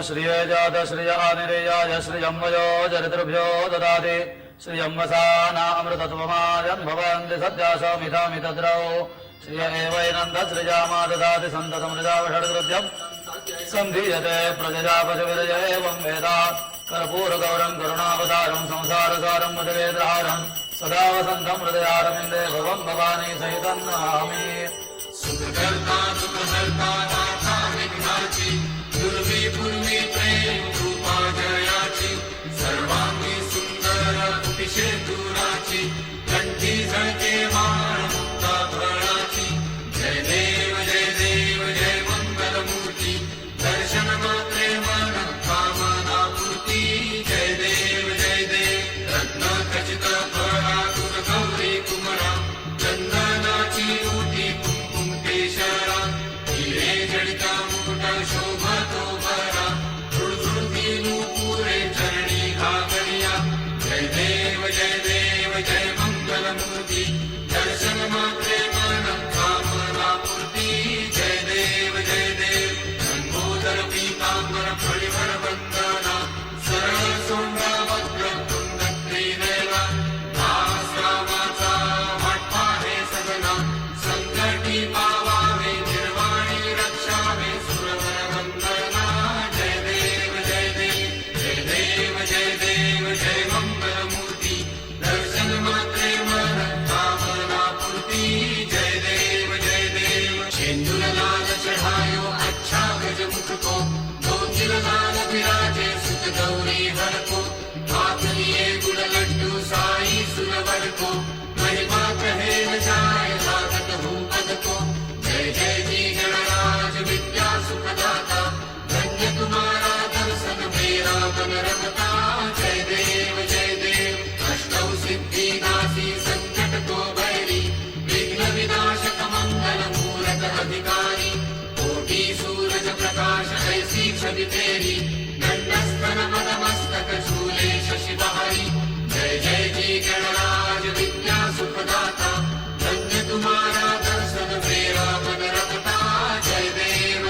श्रियजात श्रियानिरेयाय श्रियं वयो चरितृभ्यो ददाति श्रियं वसानामृतत्वमायन् भवन्ति सत्यासमितामितद्रौ श्रिय एवैनन्द सृजामा ददाति सन्ततमृजावषड्कृत्यम् सन्धीयते प्रजजापतिविरज एवं वेदा कर्पूरगौरं करुणावतारं संसारसारं मुदवेद्रहारं सदा वसन्तं हृदयारविन्दे भवं भवानी सहितं नमामि। सुखकर्ता सुखहर्ता दाता विघ्नाची दुर्वी पूर्वी प्रेम कृपा जयाची सर्वांगी सुंदर कुटिशे दूराची कंठी झळके माळ मुक्ता फळाची जय देव जय मंगलमूर्ती दर्शन मात्रे मन कामना पूर्ती जय देव रत्न खचित फळा तुर गौरी कुमरा चंदनाची ऊती कुंकुम केशरा हिरे जडिता मुकुट शोभतो बरा झुळझुळती नूपुरे चरणी घागरिया जय देव जय मंगलमूर्ती दर्शन मात्रे मन कामना पूर्ती जय देव लंबोदर पीतांबर फळीवर वंदना सरळ सोंडा वक्र तुंड त्रिनयना दास रामाचा वाटपा हे सदना संकटी पावावे निर्वाणी रक्षावे सुरवर वंदना जय देव जय मंगलमूर्ती दर्शन मात्रे मन कामना पूर्ती जय देव शेंदूर लाल चढ़ायो अच्छा गजमुख को दो लाल विराजे सुत गौरी हर को हाथ लिए गुड़ लड्डू साई सुरवर को महिमा कहे न जाए लागत हूँ पद को जय जी गणराज विद्या सुखदाता धन्य तुम्हारा दर्शन मेरा मन रमता जय देव अष्टौ सिद्धि दासी संकट को बैरी विघ्न विनाशक मंगल मूरत अधिकारी कोटि सूरज प्रकाश ऐसी छवि तेरी दंडस्तन मदमस्तक झूले शशि बहारी जय जी गणराज विद्या सुखदाता धन्य तुम्हारा दर्शन मेरा मन रमता जय देव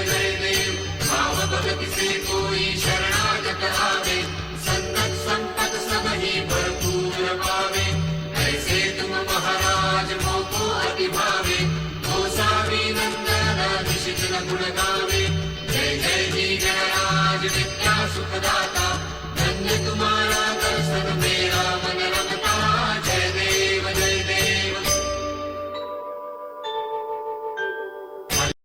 भाव भगति से कोई शरणागत आवे संतत संपत सब ही भरपूर पावे ऐसे तुम महाराज मोको अति भावे गोसावी नंदन निशिचन गुण गावे जय जी गणराज विद्या सुखदाता